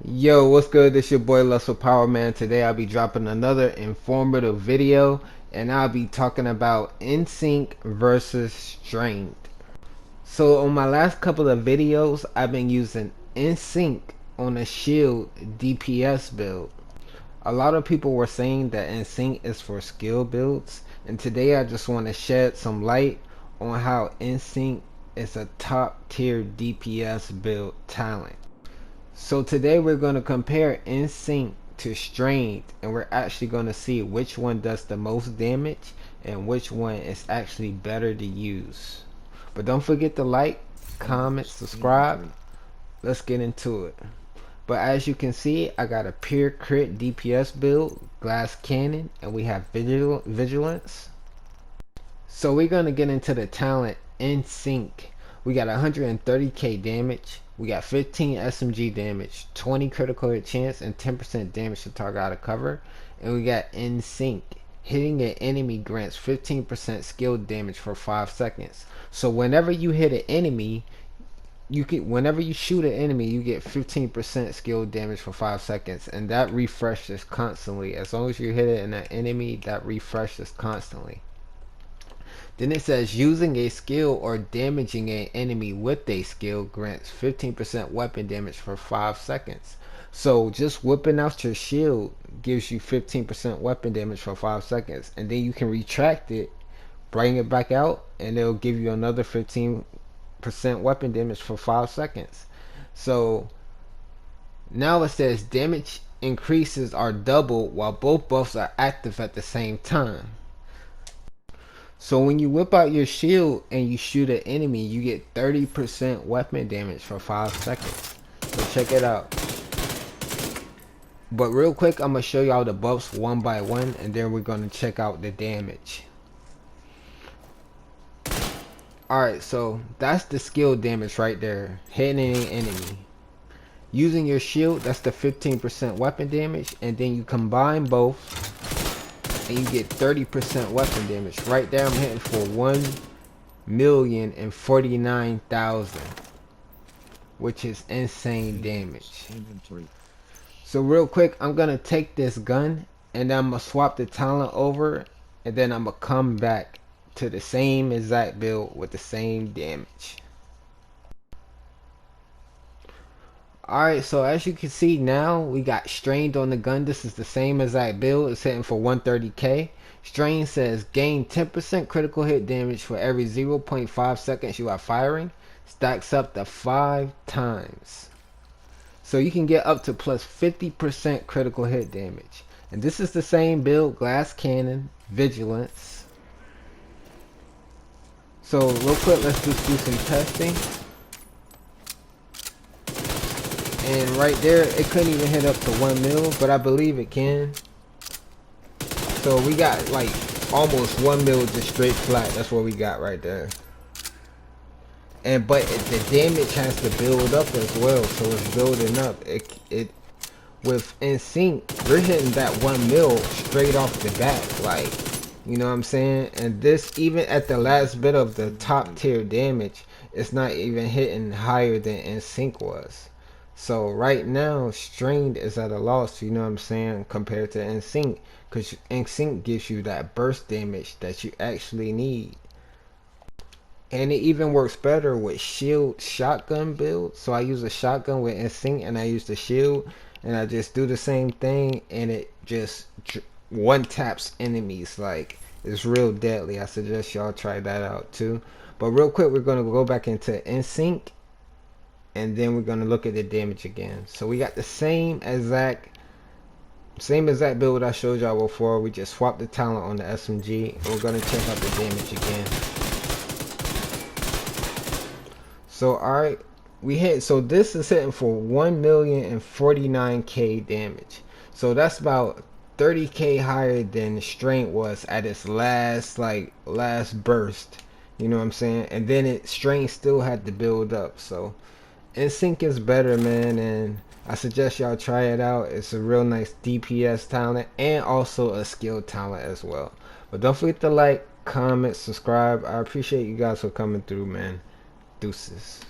Yo, what's good? This your boy Lustful Power Man. Today I'll be dropping another informative video and I'll be talking about in-sync versus strained. So on my last couple of videos, I've been using in-sync on a shield DPS build. A lot of people were saying that in-sync is for skill builds, and today I just want to shed some light on how in-sync is a top tier DPS build talent. So today we're going to compare in-sync to strained, and we're actually going to see which one does the most damage and which one is actually better to use. But don't forget to like, comment, subscribe. Let's get into it. But as you can see, I got a pure crit DPS build, glass cannon, and we have vigilance. So we're going to get into the talent in-sync. We got 130k damage. We got 15 SMG damage, 20 critical hit chance, and 10% damage to target out of cover. And we got in sync. Hitting an enemy grants 15% skill damage for 5 seconds. So whenever you hit an enemy, whenever you shoot an enemy, you get 15% skill damage for 5 seconds, and that refreshes constantly. As long as you hit it in an enemy, that refreshes constantly. Then it says using a skill or damaging an enemy with a skill grants 15% weapon damage for 5 seconds. So just whipping out your shield gives you 15% weapon damage for 5 seconds. And then you can retract it, bring it back out, and it'll give you another 15% weapon damage for 5 seconds. So now it says damage increases are doubled while both buffs are active at the same time. So when you whip out your shield and you shoot an enemy, you get 30% weapon damage for 5 seconds. So check it out. But real quick, I'm going to show y'all the buffs one by one, and then we're going to check out the damage. Alright, so that's the skill damage right there. Hitting an enemy. Using your shield, that's the 15% weapon damage, and then you combine both and you get 30% weapon damage. Right there I'm hitting for 1,049,000, which is insane damage. So real quick, I'm gonna take this gun and I'm gonna swap the talent over, and then I'm gonna come back to the same exact build with the same damage. Alright, so as you can see now, we got strained on the gun. This is the same exact build. It's hitting for 130k. Strain says gain 10% critical hit damage for every 0.5 seconds you are firing. Stacks up to 5 times. So you can get up to plus 50% critical hit damage. And this is the same build, glass cannon, vigilance. So real quick, let's just do some testing. And right there, it couldn't even hit up to 1 mil, but I believe it can. So we got like almost 1 mil just straight flat. That's what we got right there. And but the damage has to build up as well, so it's building up. It with in-sync, we're hitting that 1 mil straight off the bat, like, you know what I'm saying? And this, even at the last bit of the top tier damage, it's not even hitting higher than in-sync was. So right now, strained is at a loss, you know what I'm saying, compared to in-sync, because in-sync gives you that burst damage that you actually need. And it even works better with shield shotgun build. So I use a shotgun with in-sync and I use the shield, and I just do the same thing, and it just one taps enemies. Like, it's real deadly. I suggest y'all try that out too. But real quick, we're going to go back into in-sync, and then we're going to look at the damage again. So we got the same exact build I showed y'all before. We just swapped the talent on the SMG, and we're going to check out the damage again. So alright, we hit, so this is hitting for 1,049k damage. So that's about 30k higher than the strength was at its last burst. You know what I'm saying? And then strength still had to build up. So in-sync is better, man, and I suggest y'all try it out. It's a real nice DPS talent and also a skill talent as well. But don't forget to like, comment, subscribe. I appreciate you guys for coming through, man. Deuces.